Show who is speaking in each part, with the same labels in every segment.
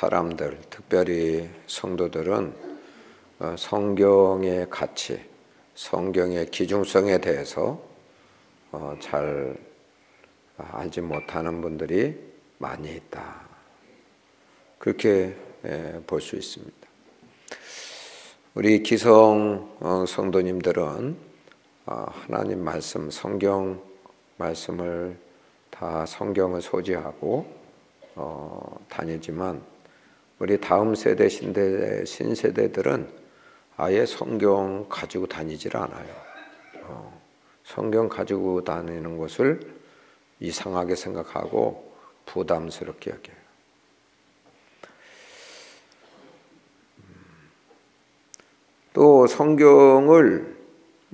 Speaker 1: 사람들, 특별히 성도들은 성경의 가치, 성경의 기중성에 대해서 잘 알지 못하는 분들이 많이 있다. 그렇게 볼 수 있습니다. 우리 기성 성도님들은 하나님 말씀, 성경 말씀을 다 성경을 소지하고 다니지만 우리 다음 세대 신세대들은 아예 성경 가지고 다니질 않아요. 성경 가지고 다니는 것을 이상하게 생각하고 부담스럽게 여겨요. 또 성경을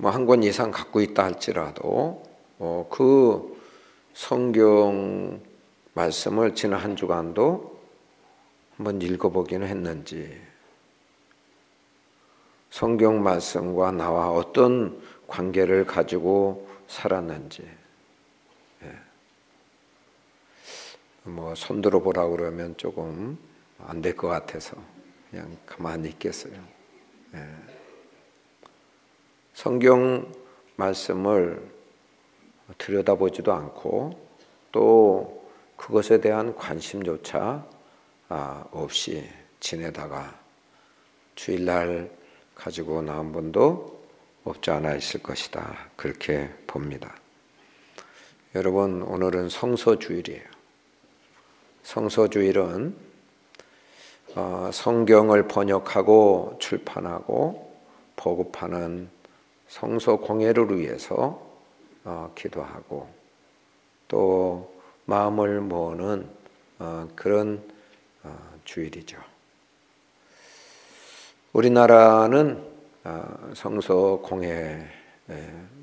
Speaker 1: 한 권 이상 갖고 있다 할지라도 그 성경 말씀을 지난 한 주간도 한번 읽어보기는 했는지, 성경 말씀과 나와 어떤 관계를 가지고 살았는지, 손들어 보라 그러면 조금 안 될 것 같아서 그냥 가만히 있겠어요. 성경 말씀을 들여다보지도 않고 또 그것에 대한 관심조차 없이 지내다가 주일날 가지고 나온 분도 없지 않아 있을 것이다. 그렇게 봅니다. 여러분, 오늘은 성서주일이에요. 성서주일은 성경을 번역하고 출판하고 보급하는 성서공예를 위해서 기도하고 또 마음을 모으는 그런 주일이죠. 우리나라는 성서공예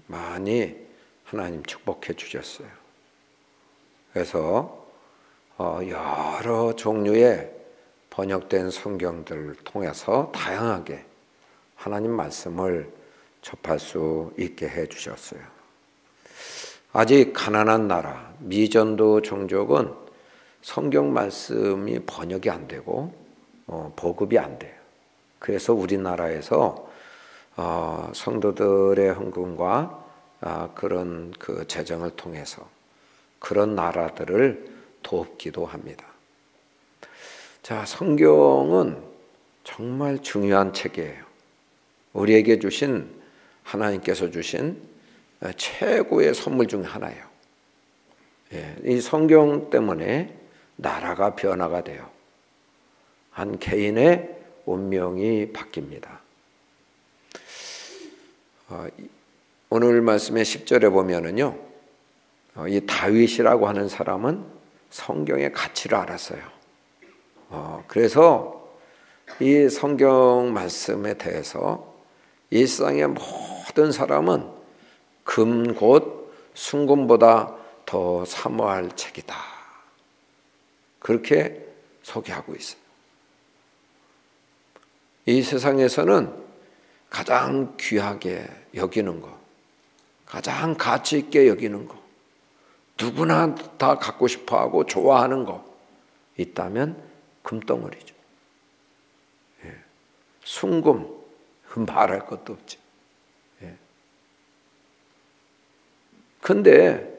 Speaker 1: 많이 하나님 축복해 주셨어요. 그래서 여러 종류의 번역된 성경들을 통해서 다양하게 하나님 말씀을 접할 수 있게 해 주셨어요. 아직 가난한 나라, 미전도 종족은 성경 말씀이 번역이 안 되고 보급이 안 돼요. 그래서 우리나라에서 성도들의 헌금과 그런 그 재정을 통해서 그런 나라들을 돕기도 합니다. 자, 성경은 정말 중요한 책이에요. 우리에게 주신, 하나님께서 주신 최고의 선물 중 하나예요. 이 성경 때문에 나라가 변화가 돼요. 한 개인의 운명이 바뀝니다. 오늘 말씀의 10절에 보면은요, 이 다윗이라고 하는 사람은 성경의 가치를 알았어요. 그래서 이 성경 말씀에 대해서 이 세상의 모든 사람은 금 곧 순금보다 더 사모할 책이다. 그렇게 소개하고 있어요. 이 세상에서는 가장 귀하게 여기는 것, 가장 가치 있게 여기는 것, 누구나 다 갖고 싶어하고 좋아하는 것 있다면 금덩어리죠. 순금, 말할 것도 없지. 근데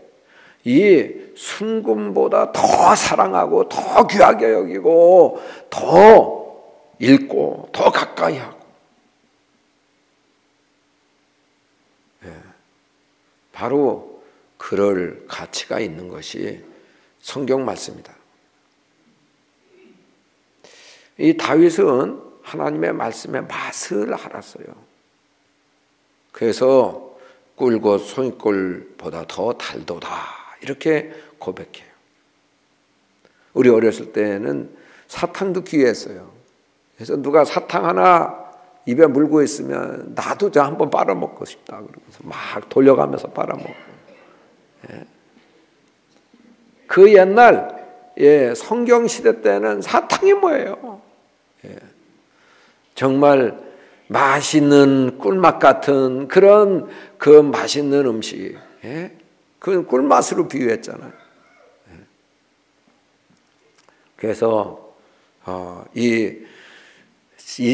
Speaker 1: 이 순금보다 더 사랑하고 더 귀하게 여기고 더 읽고 더 가까이 하고, 바로 그럴 가치가 있는 것이 성경 말씀이다. 이 다윗은 하나님의 말씀의 맛을 알았어요. 그래서 꿀과 송이꿀보다 더 달도다, 이렇게 고백해요. 우리 어렸을 때는 사탕도 귀했어요. 그래서 누가 사탕 하나 입에 물고 있으면 나도 저 한번 빨아먹고 싶다 그러면서 막 돌려가면서 빨아먹고. 그 옛날 성경 시대 때는 사탕이 뭐예요? 정말 맛있는 꿀맛 같은 그런 그 맛있는 음식, 그건 꿀맛으로 비유했잖아요. 그래서 이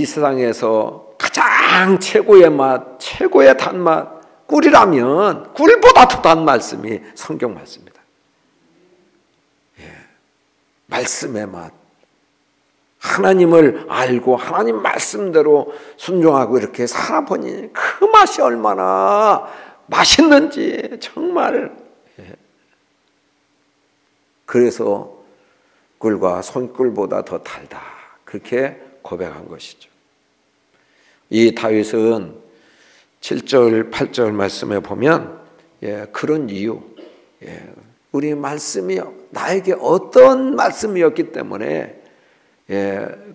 Speaker 1: 세상에서 가장 최고의 맛, 최고의 단맛, 꿀이라면 꿀보다 더 단 말씀이 성경 말씀입니다. 말씀의 맛. 하나님을 알고 하나님 말씀대로 순종하고 이렇게 살아보니 그 맛이 얼마나 맛있는지 정말. 그래서 꿀과 손꿀보다 더 달다. 그렇게 고백한 것이죠. 이 다윗은 7절, 8절 말씀에 보면 그런 이유, 우리 말씀이 나에게 어떤 말씀이었기 때문에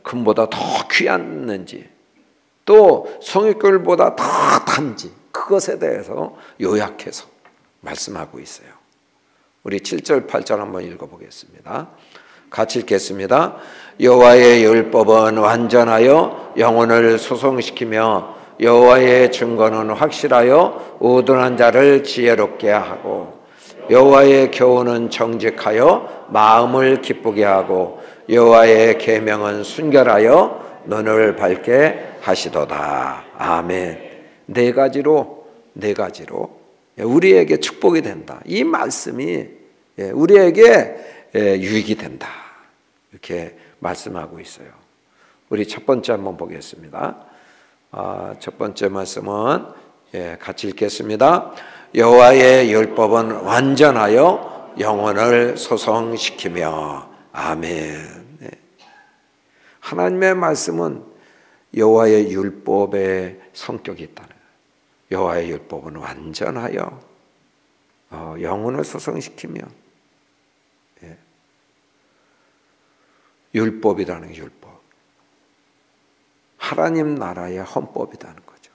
Speaker 1: 금보다 더 귀했는지 또 송이꿀보다 더 단지 그것에 대해서 요약해서 말씀하고 있어요. 우리 7절, 8절 한번 읽어보겠습니다. 같이 읽겠습니다. 여호와의 율법은 완전하여 영혼을 소성시키며 여호와의 증거는 확실하여 우둔한 자를 지혜롭게 하고 여호와의 교훈은 정직하여 마음을 기쁘게 하고 여호와의 계명은 순결하여 눈을 밝게 하시도다. 아멘. 네 가지로 우리에게 축복이 된다. 이 말씀이 우리에게 유익이 된다. 이렇게 말씀하고 있어요. 우리 첫 번째 한번 보겠습니다. 첫 번째 말씀은 같이 읽겠습니다. 여호와의 율법은 완전하여 영혼을 소성시키며. 아멘. 하나님의 말씀은 여호와의 율법의 성격이 있다는 거예요. 여호와의 율법은 완전하여 영혼을 소성시키며. 율법이라는 게 율법. 하나님 나라의 헌법이라는 거죠.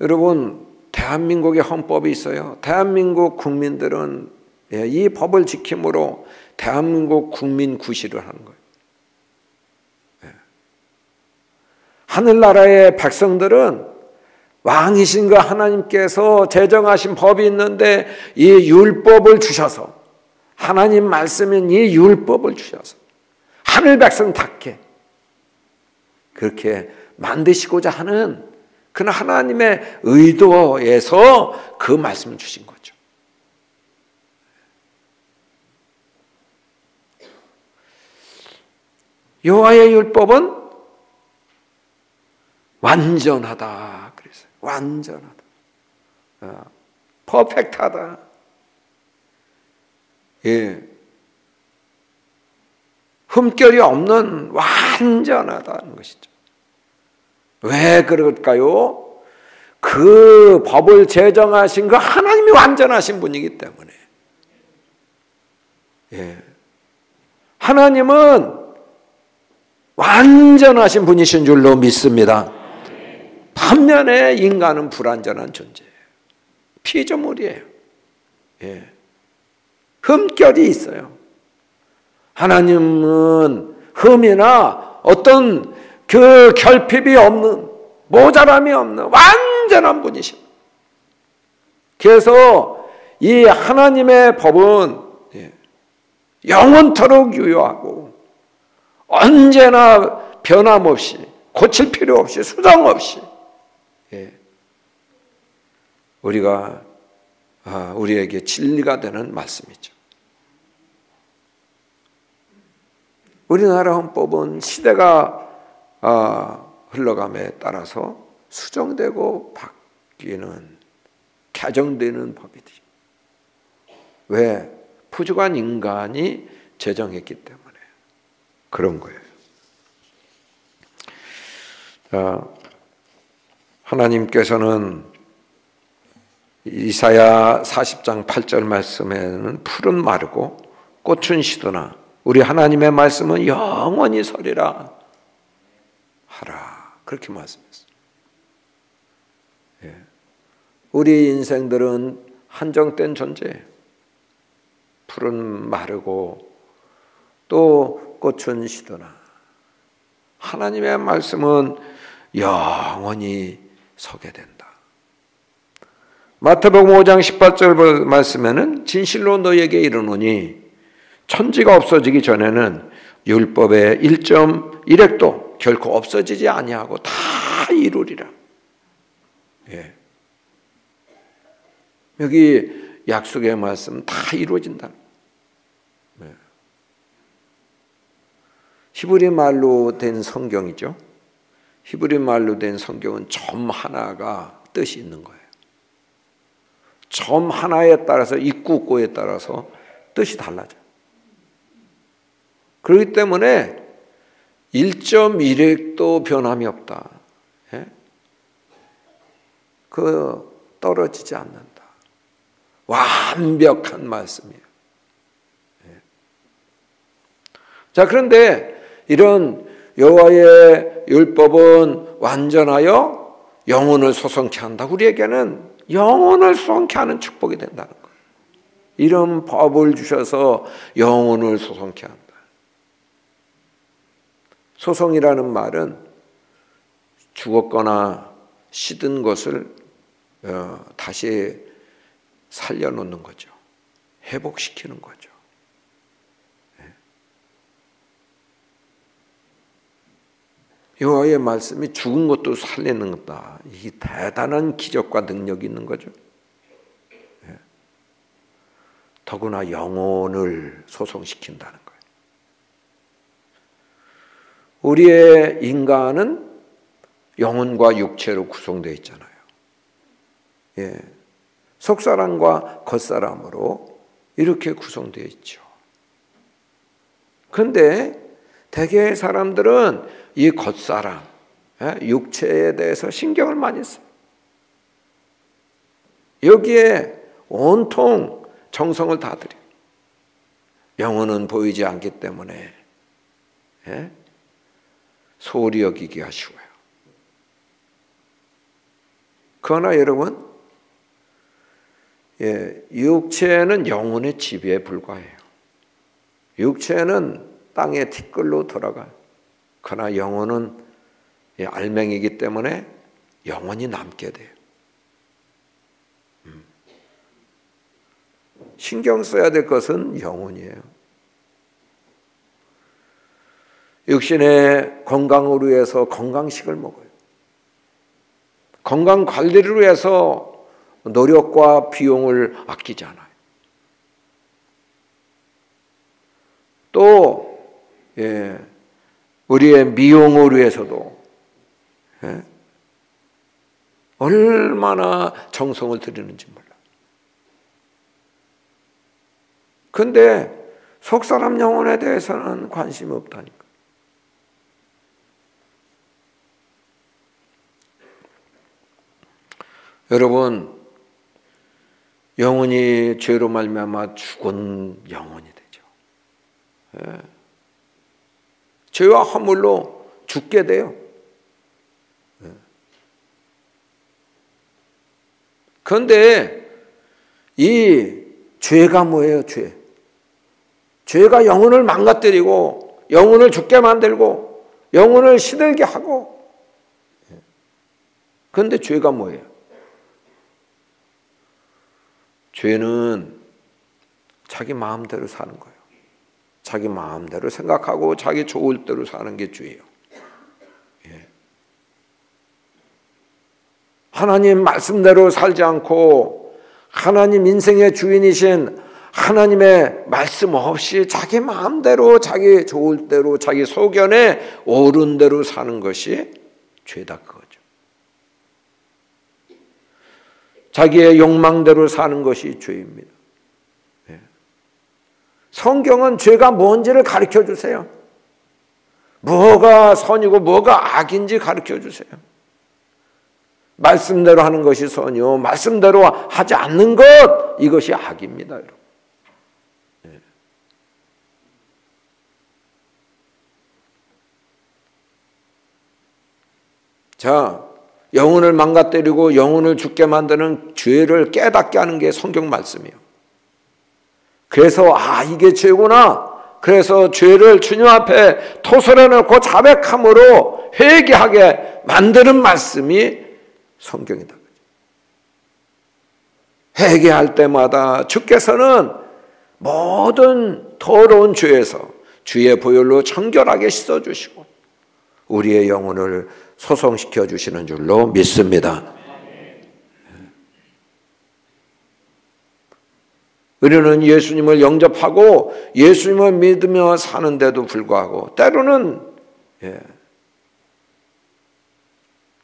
Speaker 1: 여러분, 대한민국의 헌법이 있어요. 대한민국 국민들은 이 법을 지킴으로 대한민국 국민 구실을 하는 거예요. 하늘나라의 백성들은 왕이신 그 하나님께서 제정하신 법이 있는데 이 율법을 주셔서 하나님 말씀인 이 율법을 주셔서 하늘 백성답게 그렇게 만드시고자 하는 그 하나님의 의도에서 그 말씀을 주신 거죠. 여호와의 율법은 완전하다 그랬어요. 완전하다. 퍼펙트하다. 흠결이 없는 완전하다는 것이죠. 왜 그럴까요? 그 법을 제정하신 그 하나님이 완전하신 분이기 때문에. 하나님은 완전하신 분이신 줄로 믿습니다. 반면에 인간은 불완전한 존재예요. 피조물이에요. 흠결이 있어요. 하나님은 흠이나 어떤 그 결핍이 없는, 모자람이 없는 완전한 분이십니다. 그래서 이 하나님의 법은 영원토록 유효하고 언제나 변함없이, 고칠 필요 없이, 수정 없이 우리에게 진리가 되는 말씀이죠. 우리나라 헌법은 시대가 흘러감에 따라서 수정되고 바뀌는, 개정되는 법이지. 왜? 부족한 인간이 제정했기 때문에 그런 거예요. 하나님께서는 이사야 40장 8절 말씀에는 풀은 마르고 꽃은 시드나 우리 하나님의 말씀은 영원히 서리라 하라. 그렇게 말씀했어요. 우리 인생들은 한정된 존재예요. 풀은 마르고 또 꽃은 시드나 하나님의 말씀은 영원히 서게 된다. 마태복음 5장 18절 말씀에는 진실로 너희에게 이르노니 천지가 없어지기 전에는 율법의 1.1획도 결코 없어지지 아니하고 다 이루리라. 예. 여기 약속의 말씀 다 이루어진다. 예. 히브리 말로 된 성경이죠. 히브리 말로 된 성경은 점 하나가 뜻이 있는 거예요. 점 하나에 따라서 입구고에 따라서 뜻이 달라져요. 그렇기 때문에 1.1획도 변함이 없다. 예? 떨어지지 않는다. 완벽한 말씀이에요. 예. 자, 그런데 이런 여호와의 율법은 완전하여 영혼을 소성케 한다. 우리에게는 영혼을 소성케 하는 축복이 된다는 거예요. 이런 법을 주셔서 영혼을 소성케 한다. 소성이라는 말은 죽었거나 시든 것을 다시 살려놓는 거죠. 회복시키는 거죠. 여호와의 말씀이 죽은 것도 살리는 거다. 이 대단한 기적과 능력이 있는 거죠. 더구나 영혼을 소성시킨다는 거예요. 우리의 인간은 영혼과 육체로 구성되어 있잖아요. 예. 속사람과 겉사람으로 이렇게 구성되어 있죠. 그런데 대개의 사람들은 이 겉사람, 육체에 대해서 신경을 많이 써요. 여기에 온통 정성을 다 들여요. 영혼은 보이지 않기 때문에 소홀히 여기기가 쉬워요. 그러나 여러분, 육체는 영혼의 지배에 불과해요. 육체는 땅의 티끌로 돌아가요. 그러나 영혼은 알맹이기 때문에 영원히 남게 돼요. 신경 써야 될 것은 영혼이에요. 육신의 건강을 위해서 건강식을 먹어요. 건강 관리를 위해서 노력과 비용을 아끼지 않아요. 또 우리의 미용을 위해서도 얼마나 정성을 들이는지 몰라. 그런데 속사람 영혼에 대해서는 관심이 없다니까. 여러분, 영혼이 죄로 말미암아 죽은 영혼이 되죠. 죄와 허물로 죽게 돼요. 그런데 이 죄가 뭐예요? 죄가 영혼을 망가뜨리고 영혼을 죽게 만들고 영혼을 시들게 하고. 그런데 죄가 뭐예요? 죄는 자기 마음대로 사는 거예요. 자기 마음대로 생각하고 자기 좋을 대로 사는 게 죄예요. 하나님 말씀대로 살지 않고 하나님 인생의 주인이신 하나님의 말씀 없이 자기 마음대로 자기 좋을 대로 자기 소견에 옳은 대로 사는 것이 죄다 그거죠. 자기의 욕망대로 사는 것이 죄입니다. 성경은 죄가 뭔지를 가르쳐 주세요. 뭐가 선이고 뭐가 악인지 가르쳐 주세요. 말씀대로 하는 것이 선이요, 말씀대로 하지 않는 것, 이것이 악입니다, 여러분. 자, 영혼을 망가뜨리고 영혼을 죽게 만드는 죄를 깨닫게 하는 게 성경 말씀이에요. 그래서 이게 죄구나. 그래서 죄를 주님 앞에 토설해놓고 자백함으로 회개하게 만드는 말씀이 성경이다. 회개할 때마다 주께서는 모든 더러운 죄에서 주의 보혈로 정결하게 씻어주시고 우리의 영혼을 소성시켜 주시는 줄로 믿습니다. 우리는 예수님을 영접하고 예수님을 믿으며 사는데도 불구하고 때로는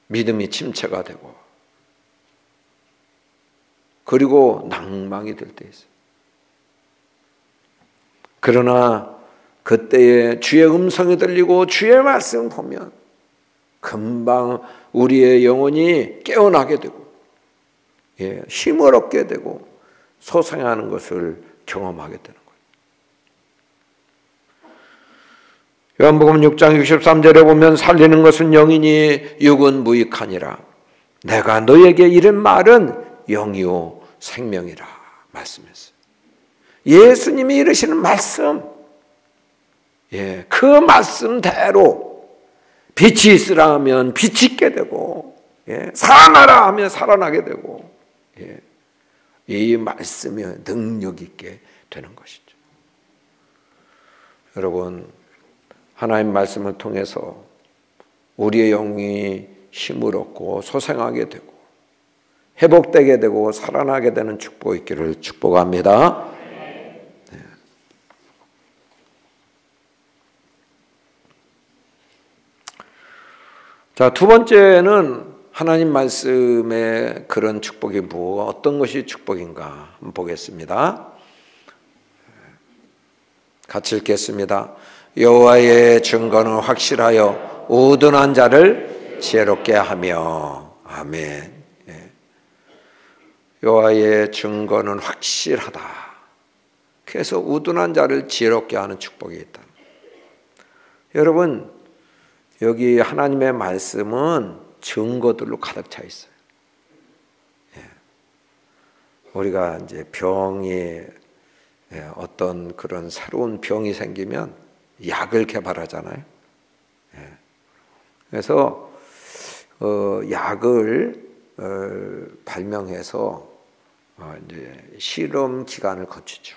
Speaker 1: 믿음이 침체가 되고 그리고 낭망이 될 때 있어요. 그러나 그때에 주의 음성이 들리고 주의 말씀 보면 금방 우리의 영혼이 깨어나게 되고 힘을 얻게 되고 소생하는 것을 경험하게 되는 거예요. 요한복음 6장 63절에 보면 살리는 것은 영이니 육은 무익하니라. 내가 너에게 이른 말은 영이요 생명이라 말씀했어요. 예수님이 이르시는 말씀, 그 말씀대로 빛이 있으라 하면 빛이 있게 되고 살아나라 하면 살아나게 되고 이 말씀이 능력 있게 되는 것이죠. 여러분, 하나님 말씀을 통해서 우리의 영이 힘을 얻고 소생하게 되고 회복되게 되고 살아나게 되는 축복이 있기를 축복합니다. 네. 자, 두 번째는 하나님 말씀의 그런 축복이 어떤 것이 축복인가 한번 보겠습니다. 같이 읽겠습니다. 여호와의 증거는 확실하여 우둔한 자를 지혜롭게 하며. 아멘. 여호와의 증거는 확실하다. 그래서 우둔한 자를 지혜롭게 하는 축복이 있다. 여러분, 여기 하나님의 말씀은 증거들로 가득 차 있어요. 우리가 이제 병이 어떤 그런 새로운 병이 생기면 약을 개발하잖아요. 그래서 약을 발명해서 이제 실험 기간을 거치죠.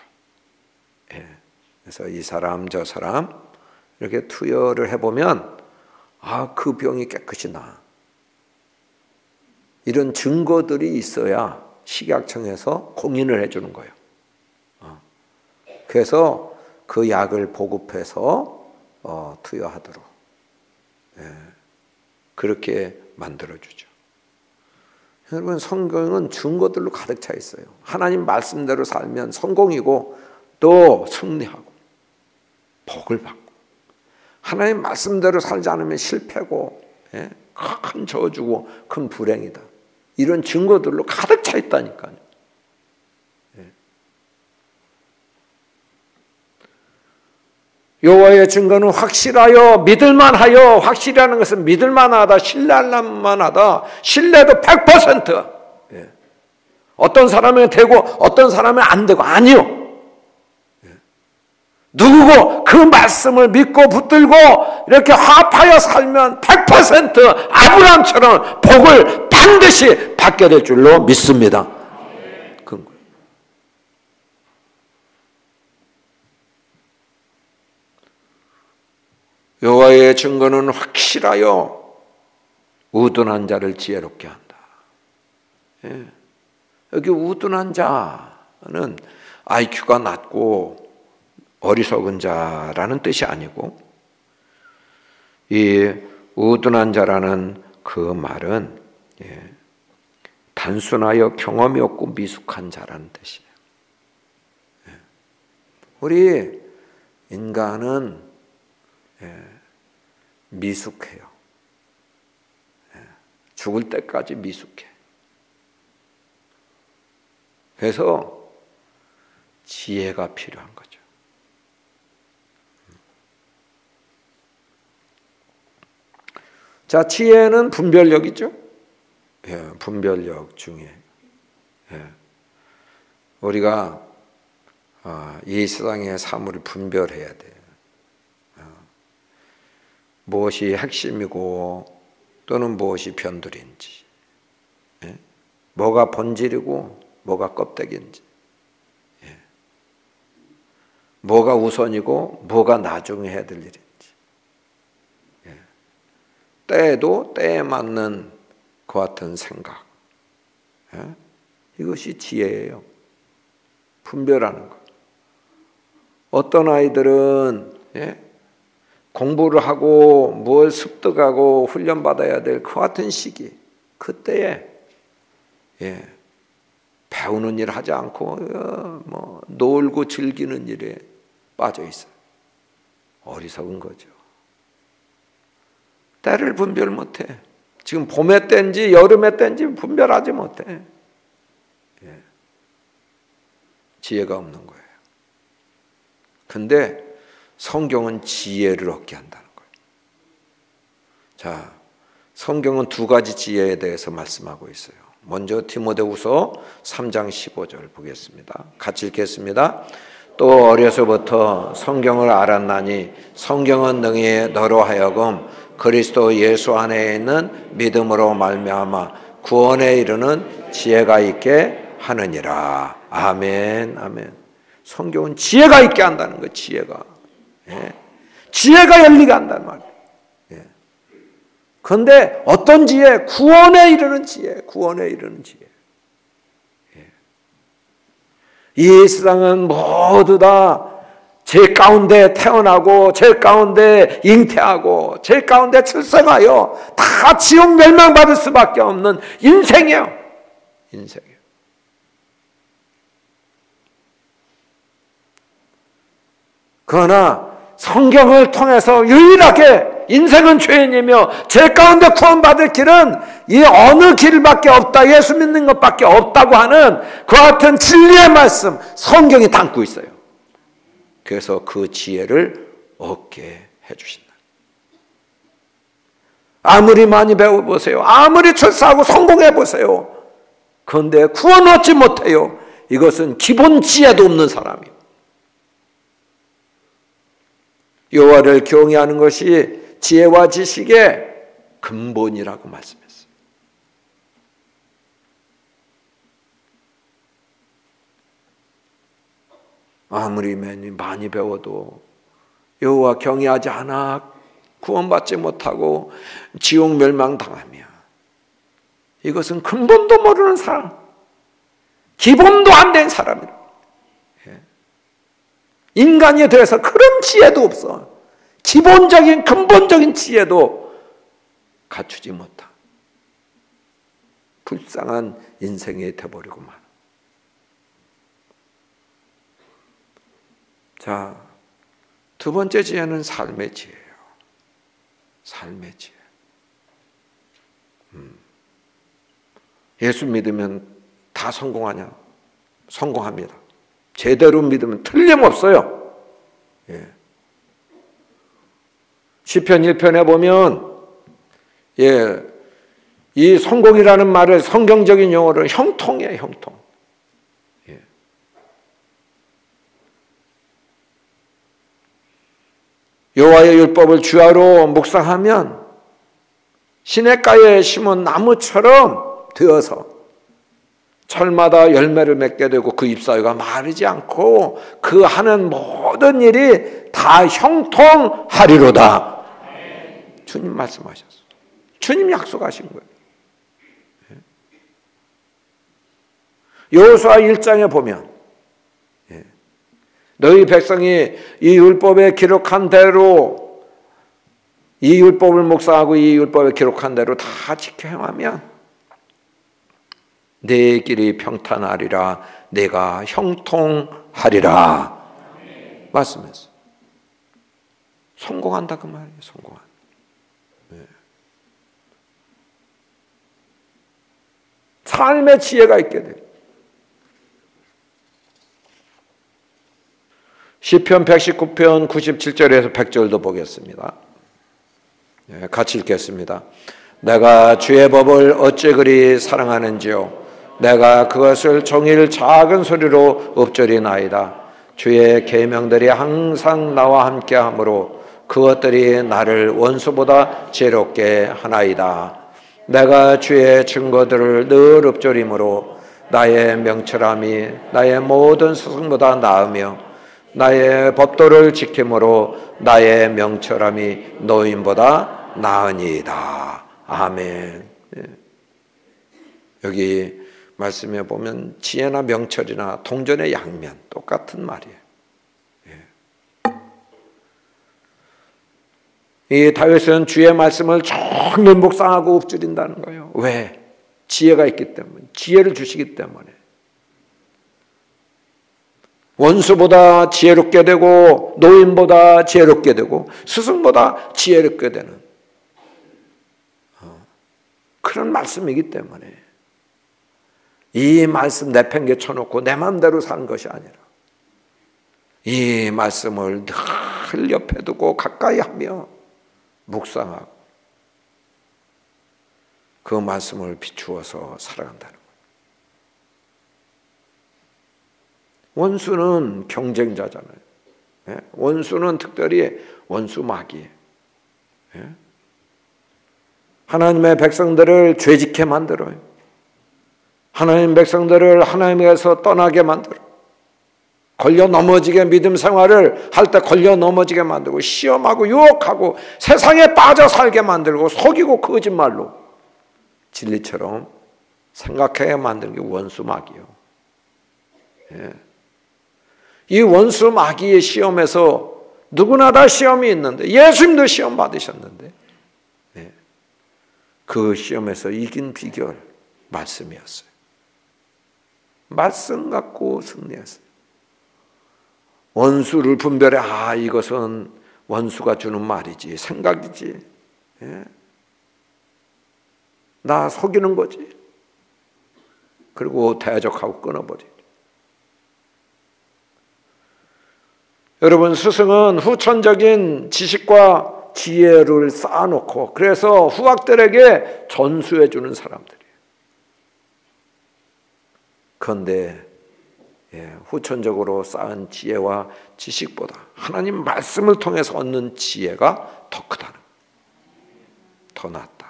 Speaker 1: 그래서 이 사람 저 사람 이렇게 투여를 해보면 그 병이 깨끗이 나. 이런 증거들이 있어야 식약청에서 공인을 해주는 거예요. 그래서 그 약을 보급해서 투여하도록 그렇게 만들어주죠. 여러분, 성경은 증거들로 가득 차 있어요. 하나님 말씀대로 살면 성공이고 또 승리하고 복을 받고, 하나님 말씀대로 살지 않으면 실패고 큰 저주고 큰 불행이다. 이런 증거들로 가득 차 있다니까요. 여호와의 증거는 확실하여 믿을만하여. 확실하는 것은 믿을만하다, 신뢰할만하다. 신뢰도 100%. 어떤 사람은 되고 어떤 사람은 안 되고 아니요. 누구고 그 말씀을 믿고 붙들고 이렇게 화합하여 살면 100% 아브라함처럼 복을 반드시 받게 될 줄로 믿습니다. 여호와의 증거는 확실하여 우둔한 자를 지혜롭게 한다. 여기 우둔한 자는 IQ가 낮고 어리석은 자라는 뜻이 아니고, 이 우둔한 자라는 그 말은 단순하여 경험이 없고 미숙한 자라는 뜻이에요. 우리 인간은 미숙해요. 죽을 때까지 미숙해. 그래서 지혜가 필요한 거죠. 자, 지혜는 분별력이죠. 분별력 중에 우리가 이 세상의 사물을 분별해야 돼요. 무엇이 핵심이고 또는 무엇이 변두리인지, 뭐가 본질이고 뭐가 껍데기인지. 뭐가 우선이고 뭐가 나중에 해야 될 일인지. 때에도 때에 맞는 그 같은 생각. 이것이 지혜예요. 분별하는 것. 어떤 아이들은 공부를 하고 뭘 습득하고 훈련받아야 될 그 같은 시기, 그때에 배우는 일 하지 않고 뭐 놀고 즐기는 일에 빠져 있어요. 어리석은 거죠. 때를 분별 못해. 지금 봄의 때인지 여름의 때인지 분별하지 못해. 지혜가 없는 거예요. 근데 성경은 지혜를 얻게 한다는 거예요. 자, 성경은 두 가지 지혜에 대해서 말씀하고 있어요. 먼저 디모데후서 3장 15절 보겠습니다. 같이 읽겠습니다. 또 어려서부터 성경을 알았나니 성경은 능히 너로 하여금 그리스도 예수 안에 있는 믿음으로 말미암아 구원에 이르는 지혜가 있게 하느니라. 아멘, 아멘. 성경은 지혜가 있게 한다는 거예요. 지혜가. 지혜가 열리게 한다는 말이에요. 그런데 어떤 지혜? 구원에 이르는 지혜. 구원에 이르는 지혜. 이 세상은 모두 다 제 가운데 태어나고 제 가운데 잉태하고 제 가운데 출생하여 다 지옥 멸망받을 수밖에 없는 인생이에요. 인생이에요. 그러나 성경을 통해서 유일하게 인생은 죄인이며 제 가운데 구원받을 길은 이 어느 길밖에 없다, 예수 믿는 것밖에 없다고 하는 그 같은 진리의 말씀, 성경이 담고 있어요. 그래서 그 지혜를 얻게 해주신다. 아무리 많이 배워보세요. 아무리 출세하고 성공해보세요. 그런데 구원 얻지 못해요. 이것은 기본 지혜도 없는 사람이에요. 여호와를 경외하는 것이 지혜와 지식의 근본이라고 말씀했어요. 아무리 많이 배워도 여호와 경외하지 않아 구원받지 못하고 지옥 멸망당하며, 이것은 근본도 모르는 사람, 기본도 안 된 사람이라. 인간에 대해서 그런 지혜도 없어. 기본적인 근본적인 지혜도 갖추지 못한 불쌍한 인생이 돼버리고 말. 자, 두 번째 지혜는 삶의 지혜예요. 삶의 지혜. 예수 믿으면 다 성공하냐? 성공합니다. 제대로 믿으면 틀림없어요. 시편 1편에 보면 이 성공이라는 말을 성경적인 용어로 형통이에요. 형통. 여호와의 율법을 주야로 묵상하면 시냇가에 심은 나무처럼 되어서 철마다 열매를 맺게 되고 그 잎사귀가 마르지 않고 그 하는 모든 일이 다 형통하리로다. 주님 말씀하셨어요. 주님 약속하신 거예요. 여호수아 1장에 보면 너희 백성이 이 율법에 기록한 대로, 이 율법을 묵상하고 이 율법에 기록한 대로 다 지켜 행하면 내 길이 평탄하리라, 내가 형통하리라 말씀했어요. 성공한다 그 말이에요. 성공한다. 삶의 지혜가 있게 돼요. 시편 119편 97절에서 100절도 보겠습니다. 같이 읽겠습니다. 내가 주의 법을 어찌 그리 사랑하는지요. 내가 그것을 종일 작은 소리로 읊조리나이다. 주의 계명들이 항상 나와 함께하므로 그것들이 나를 원수보다 지혜롭게 하나이다. 내가 주의 증거들을 늘 읊조림으로 나의 명철함이 나의 모든 스승보다 나으며 나의 법도를 지킴으로 나의 명철함이 노인보다 나으니이다. 아멘. 여기 말씀에 보면 지혜나 명철이나 동전의 양면 똑같은 말이에요. 이 다윗은 주의 말씀을 종일 묵상하고 읊조린다는 거예요. 왜? 지혜가 있기 때문에, 지혜를 주시기 때문에. 원수보다 지혜롭게 되고 노인보다 지혜롭게 되고 스승보다 지혜롭게 되는 그런 말씀이기 때문에 이 말씀 내팽개쳐놓고 내 마음대로 사는 것이 아니라 이 말씀을 늘 옆에 두고 가까이 하며 묵상하고 그 말씀을 비추어서 살아간다는 거예요. 원수는 경쟁자잖아요. 원수는 특별히 원수 마귀예요. 하나님의 백성들을 죄짓게 만들어요. 하나님 백성들을 하나님에서 떠나게 만들어요. 걸려 넘어지게 믿음 생활을 할 때 걸려 넘어지게 만들고 시험하고 유혹하고 세상에 빠져 살게 만들고 속이고 거짓말로 진리처럼 생각하게 만드는 게 원수 마귀예요. 이 원수 마귀의 시험에서 누구나 다 시험이 있는데 예수님도 시험 받으셨는데 그 시험에서 이긴 비결 말씀이었어요. 말씀 갖고 승리했어요. 원수를 분별해 이것은 원수가 주는 말이지 생각이지 나 속이는 거지. 그리고 대적하고 끊어버리죠. 여러분 스승은 후천적인 지식과 지혜를 쌓아놓고 그래서 후학들에게 전수해 주는 사람들이에요. 그런데 후천적으로 쌓은 지혜와 지식보다 하나님 말씀을 통해서 얻는 지혜가 더 크다는 거예요. 더 낫다.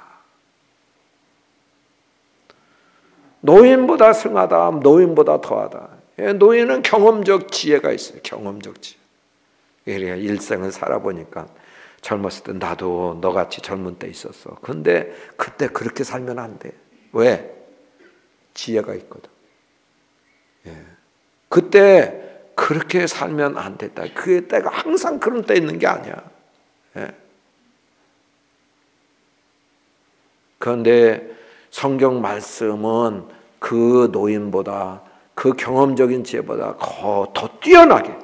Speaker 1: 노인보다 승하다, 노인보다 더하다. 노인은 경험적 지혜가 있어요. 경험적 지혜. 일생을 살아보니까 젊었을 때 나도 너같이 젊은 때 있었어. 근데 그때 그렇게 살면 안 돼. 왜? 지혜가 있거든. 그때 그렇게 살면 안 됐다. 그 때가 항상 그런 때 있는 게 아니야. 그런데 성경 말씀은 그 노인보다 그 경험적인 지혜보다 더 뛰어나게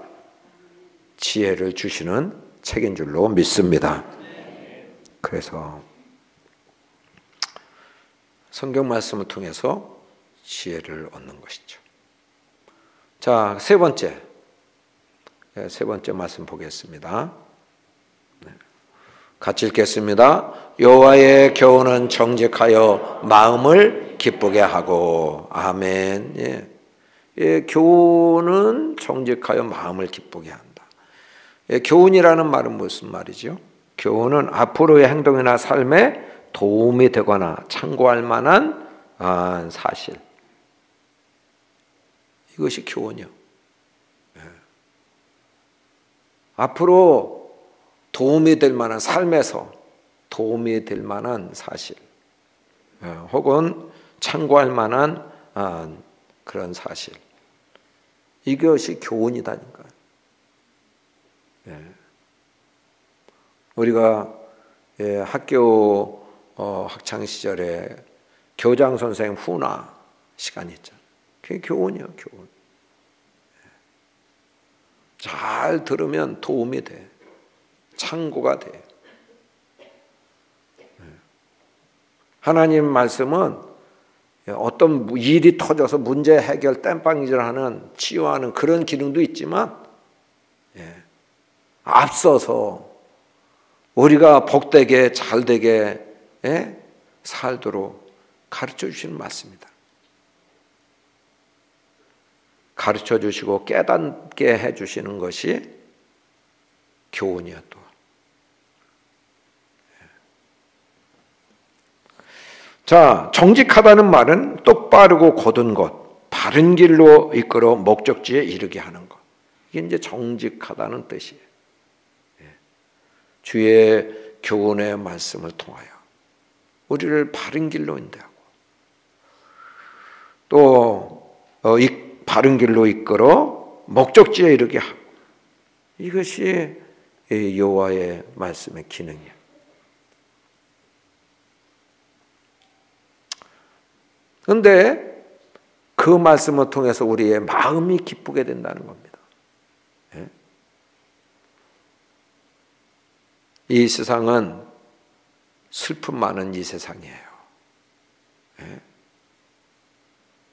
Speaker 1: 지혜를 주시는 책인 줄로 믿습니다. 그래서 성경 말씀을 통해서 지혜를 얻는 것이죠. 자, 세 번째 말씀 보겠습니다. 같이 읽겠습니다. 여호와의 교훈은 정직하여 마음을 기쁘게 하고 아멘. 교훈은 정직하여 마음을 기쁘게 한다. 교훈이라는 말은 무슨 말이죠? 교훈은 앞으로의 행동이나 삶에 도움이 되거나 참고할 만한 사실. 이것이 교훈이요. 앞으로 도움이 될 만한 삶에서 도움이 될 만한 사실, 혹은 참고할 만한 그런 사실. 이것이 교훈이다니까요. 우리가 학교 학창 시절에 교장 선생님 훈화 시간이 있잖아요. 그게 교훈이에요, 교훈. 잘 들으면 도움이 돼. 참고가 돼. 하나님 말씀은 어떤 일이 터져서 문제 해결 땜빵질하는 치유하는 그런 기능도 있지만 앞서서 우리가 복되게 잘되게 살도록 가르쳐 주시는 말씀이다. 가르쳐 주시고 깨닫게 해 주시는 것이 교훈이야 또. 자, 정직하다는 말은 똑바르고 곧은 것, 바른 길로 이끌어 목적지에 이르게 하는 것. 이게 이제 정직하다는 뜻이에요. 주의 교훈의 말씀을 통하여 우리를 바른 길로 인도하고 또 바른 길로 이끌어 목적지에 이르게 하고, 이것이 여호와의 말씀의 기능이에요. 그런데 그 말씀을 통해서 우리의 마음이 기쁘게 된다는 겁니다. 이 세상은 슬픔 많은 이 세상이에요.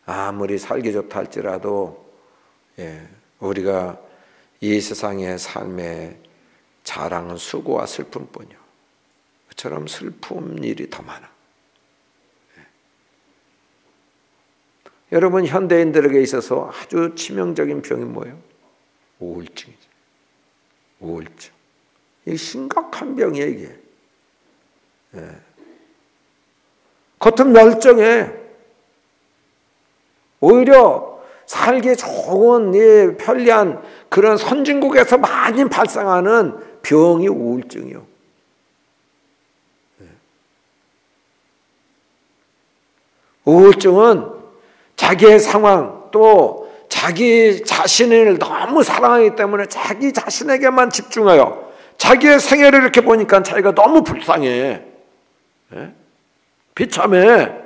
Speaker 1: 아무리 살기 좋다 할지라도 우리가 이 세상의 삶의 자랑은 수고와 슬픔뿐이요. 그처럼 슬픈 일이 더 많아. 여러분, 현대인들에게 있어서 아주 치명적인 병이 뭐예요? 우울증이죠. 우울증. 이게 심각한 병이에요, 이게. 겉은 멀쩡해. 오히려 살기 좋은, 편리한 그런 선진국에서 많이 발생하는 병이 우울증이요. 우울증은 자기의 상황, 또 자기 자신을 너무 사랑하기 때문에 자기 자신에게만 집중해요. 자기의 생애를 이렇게 보니까 자기가 너무 불쌍해. 비참해.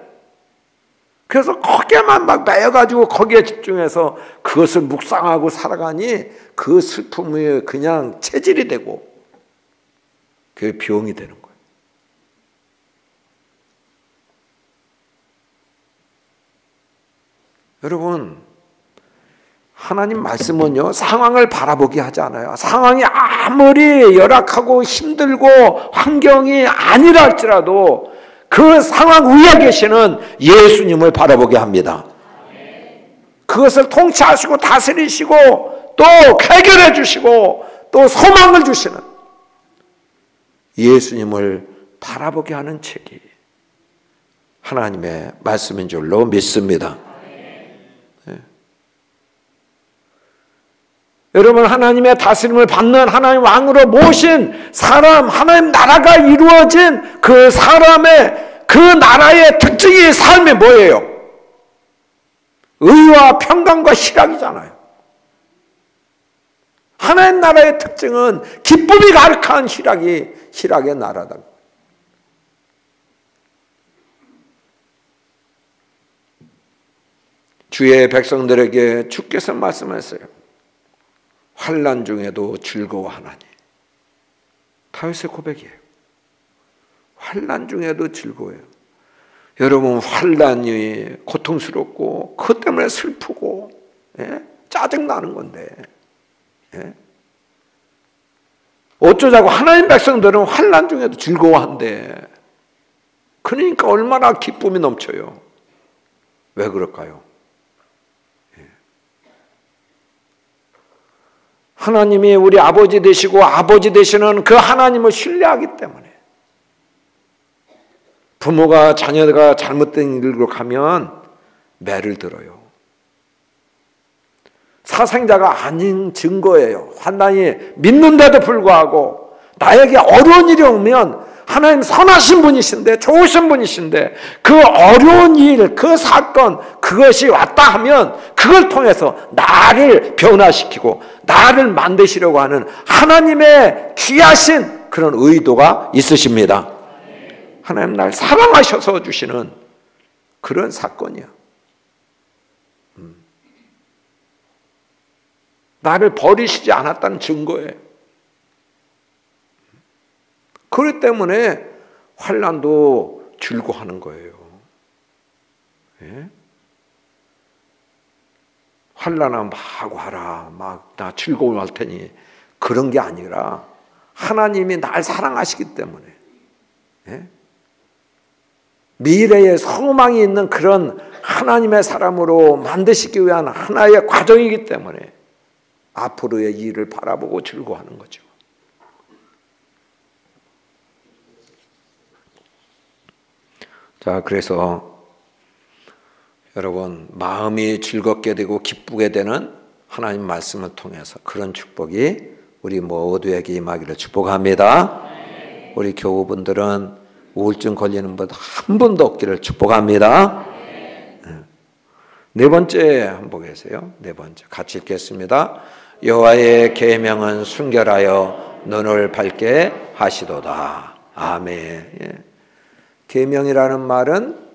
Speaker 1: 그래서 거기에만 막 매여가지고 거기에 집중해서 그것을 묵상하고 살아가니 그 슬픔이 그냥 체질이 되고 그게 병이 되는 거예요. 여러분, 하나님 말씀은요, 상황을 바라보게 하지 않아요. 상황이 아무리 열악하고 힘들고 환경이 아니라 할지라도 그 상황 위에 계시는 예수님을 바라보게 합니다. 그것을 통치하시고 다스리시고 또 해결해 주시고 또 소망을 주시는 예수님을 바라보게 하는 책이 하나님의 말씀인 줄로 믿습니다. 여러분, 하나님의 다스림을 받는 하나님 왕으로 모신 사람, 하나님 나라가 이루어진 그 사람의 그 나라의 특징이 삶이 뭐예요? 의와 평강과 희락이잖아요. 하나님 나라의 특징은 기쁨이 가득한 희락의 나라다. 주의 백성들에게 주께서 말씀하셨어요. 환난 중에도 즐거워하나니. 다윗의 고백이에요. 환난 중에도 즐거워요. 여러분, 환난이 고통스럽고 그것 때문에 슬프고 짜증나는 건데 어쩌자고 하나님 백성들은 환난 중에도 즐거워한대. 그러니까 얼마나 기쁨이 넘쳐요. 왜 그럴까요? 하나님이 우리 아버지 되시고 아버지 되시는 그 하나님을 신뢰하기 때문에. 부모가 자녀가 잘못된 길로 가면 매를 들어요. 사생자가 아닌 증거예요. 환난이 믿는데도 불구하고 나에게 어려운 일이 오면 하나님 선하신 분이신데, 좋으신 분이신데 그 어려운 일, 그 사건, 그것이 왔다 하면 그걸 통해서 나를 변화시키고 나를 만드시려고 하는 하나님의 귀하신 그런 의도가 있으십니다. 하나님 날 사랑하셔서 주시는 그런 사건이야. 나를 버리시지 않았다는 증거예요. 그렇기 때문에 환난도 즐거워하는 거예요. 환난아 막 와라, 막 나 즐거워할 테니, 그런 게 아니라 하나님이 날 사랑하시기 때문에 미래에 소망이 있는 그런 하나님의 사람으로 만드시기 위한 하나의 과정이기 때문에 앞으로의 일을 바라보고 즐거워하는 거죠. 자, 그래서 여러분, 마음이 즐겁게 되고 기쁘게 되는 하나님 말씀을 통해서 그런 축복이 우리 모두에게 임하기를 축복합니다. 우리 교우분들은 우울증 걸리는 분 한 분도 없기를 축복합니다. 네 번째 한번 보겠어요. 네 번째 같이 읽겠습니다. 여호와의 계명은 순결하여 눈을 밝게 하시도다. 아멘. 계명이라는 말은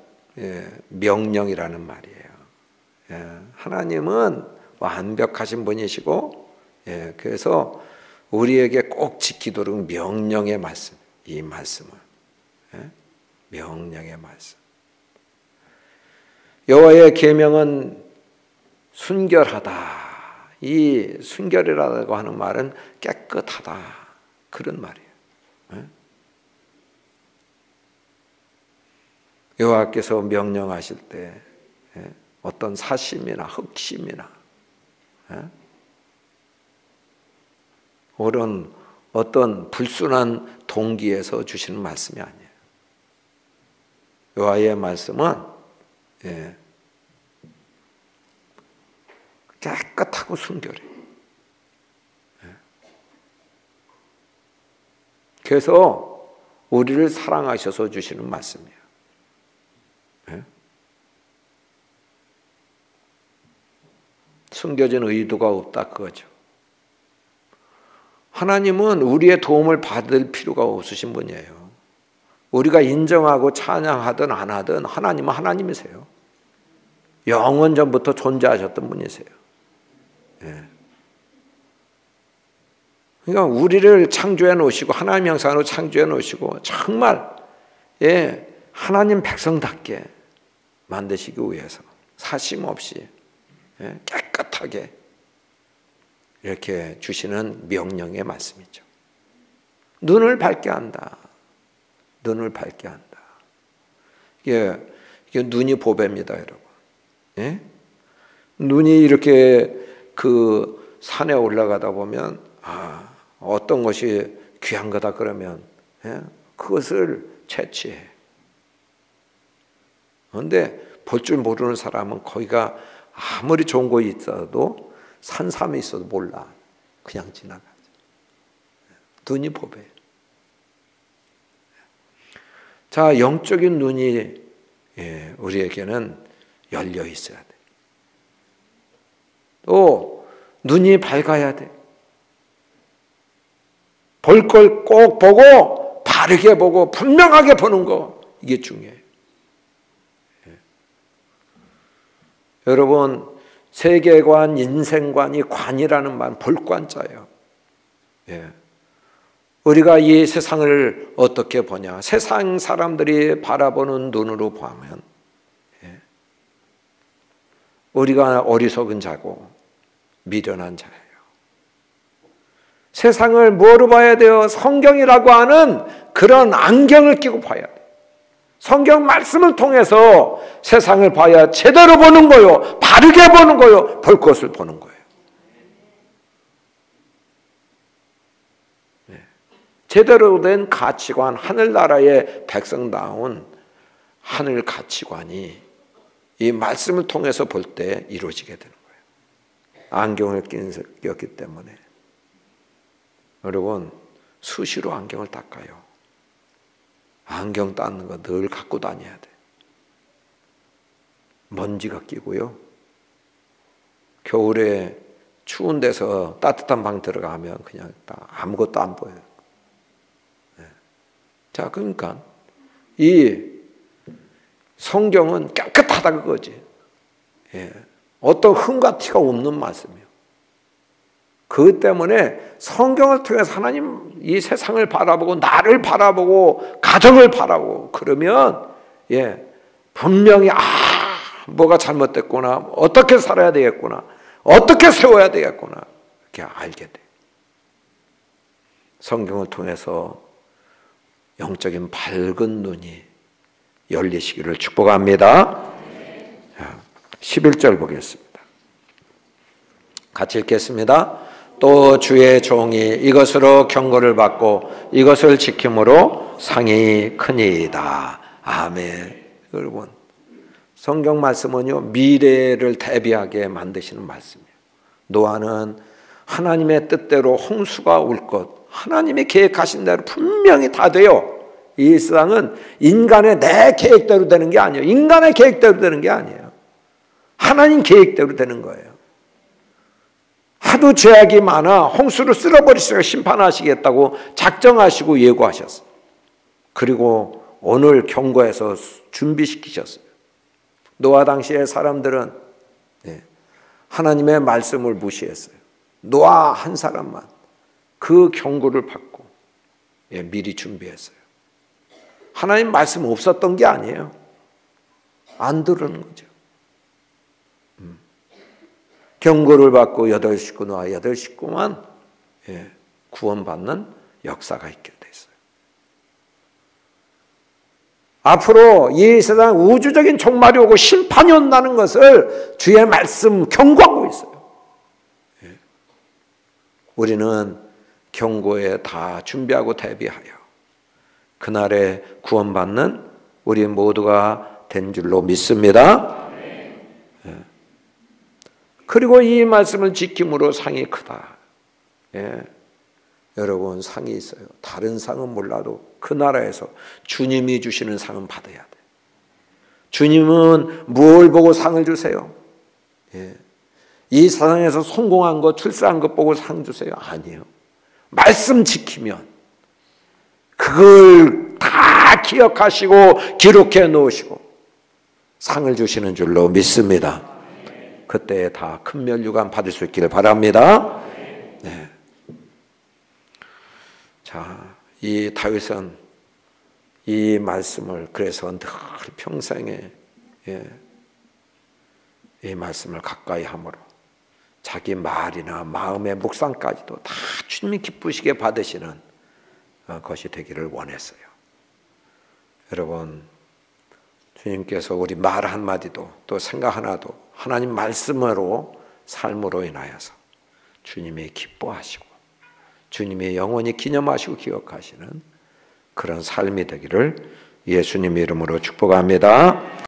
Speaker 1: 명령이라는 말이에요. 하나님은 완벽하신 분이시고, 그래서 우리에게 꼭 지키도록 명령의 말씀, 이 말씀을, 명령의 말씀. 여호와의 계명은 순결하다. 이 순결이라고 하는 말은 깨끗하다, 그런 말이에요. 여호와께서 명령하실 때 어떤 사심이나 흑심이나 옳은 어떤 불순한 동기에서 주시는 말씀이 아니에요. 여호와의 말씀은 깨끗하고 순결해요. 그래서 우리를 사랑하셔서 주시는 말씀이에요. 숨겨진 의도가 없다, 그거죠. 하나님은 우리의 도움을 받을 필요가 없으신 분이에요. 우리가 인정하고 찬양하든 안 하든 하나님은 하나님이세요. 영원 전부터 존재하셨던 분이세요. 그러니까 우리를 창조해 놓으시고 하나님 형상으로 창조해 놓으시고 정말 하나님 백성답게 만드시기 위해서 사심 없이 깨끗하게 이렇게 주시는 명령의 말씀이죠. 눈을 밝게 한다. 눈을 밝게 한다. 이게 눈이 보배입니다, 여러분. 눈이 이렇게 그 산에 올라가다 보면 어떤 것이 귀한 거다 그러면 그것을 채취해. 그런데 볼 줄 모르는 사람은 거기가 아무리 좋은 거 있어도 산삼이 있어도 몰라. 그냥 지나가죠. 눈이 보배. 자, 영적인 눈이 우리에게는 열려 있어야 돼. 또 눈이 밝아야 돼. 볼 걸 꼭 보고 바르게 보고 분명하게 보는 거, 이게 중요해요. 여러분, 세계관, 인생관이 관이라는 말, 볼관자예요. 우리가 이 세상을 어떻게 보냐? 세상 사람들이 바라보는 눈으로 보면 우리가 어리석은 자고 미련한 자예요. 세상을 뭐로 봐야 돼요? 성경이라고 하는 그런 안경을 끼고 봐야 돼요. 성경 말씀을 통해서 세상을 봐야 제대로 보는 거요, 바르게 보는 거요, 볼 것을 보는 거예요. 제대로 된 가치관, 하늘나라의 백성다운 하늘 가치관이 이 말씀을 통해서 볼 때 이루어지게 되는 거예요. 안경을 끼었기 때문에. 여러분, 수시로 안경을 닦아요. 안경 닦는 거 늘 갖고 다녀야 돼. 먼지가 끼고요. 겨울에 추운 데서 따뜻한 방 들어가면 그냥 아무것도 안 보여요. 자, 그러니까 이 성경은 깨끗하다 그거지. 어떤 흠과 티가 없는 말씀이에요. 그것 때문에 성경을 통해서 하나님 이 세상을 바라보고 나를 바라보고 가정을 바라보고 그러면 분명히 뭐가 잘못됐구나, 어떻게 살아야 되겠구나, 어떻게 세워야 되겠구나 이렇게 알게 돼. 성경을 통해서 영적인 밝은 눈이 열리시기를 축복합니다. 11절 보겠습니다. 같이 읽겠습니다. 또 주의 종이 이것으로 경고를 받고 이것을 지킴으로 상이 크니이다. 아멘. 여러분, 성경 말씀은요, 미래를 대비하게 만드시는 말씀이에요. 노아는 하나님의 뜻대로 홍수가 올 것, 하나님이 계획하신 대로 분명히 다 돼요. 이 세상은 인간의 내 계획대로 되는 게 아니에요. 인간의 계획대로 되는 게 아니에요. 하나님 계획대로 되는 거예요. 하도 죄악이 많아 홍수를 쓸어버리시고 심판하시겠다고 작정하시고 예고하셨어요. 그리고 오늘 경고해서 준비시키셨어요. 노아 당시의 사람들은 하나님의 말씀을 무시했어요. 노아 한 사람만 그 경고를 받고 미리 준비했어요. 하나님 말씀 없었던 게 아니에요. 안 들으는 거죠. 경고를 받고 8식구 노아 8식구만 구원받는 역사가 있게 됐어요. 앞으로 이 세상 우주적인 종말이 오고 심판이 온다는 것을 주의 말씀 경고하고 있어요. 우리는 경고에 다 준비하고 대비하여 그날에 구원받는 우리 모두가 된 줄로 믿습니다. 그리고 이 말씀을 지킴으로 상이 크다. 여러분 상이 있어요. 다른 상은 몰라도 그 나라에서 주님이 주시는 상은 받아야 돼. 주님은 뭘 보고 상을 주세요? 이 세상에서 성공한 것, 출세한 것 보고 상 주세요? 아니에요. 말씀 지키면 그걸 다 기억하시고 기록해 놓으시고 상을 주시는 줄로 믿습니다. 그때 다 큰 면류관 받을 수 있기를 바랍니다. 네. 자, 이 다윗은 이 말씀을 그래서 늘 평생에 이 말씀을 가까이 함으로 자기 말이나 마음의 묵상까지도 다 주님이 기쁘시게 받으시는 것이 되기를 원했어요. 여러분, 주님께서 우리 말 한마디도 또 생각 하나도 하나님 말씀으로 삶으로 인하여서 주님이 기뻐하시고 주님이 영원히 기념하시고 기억하시는 그런 삶이 되기를 예수님 이름으로 축복합니다.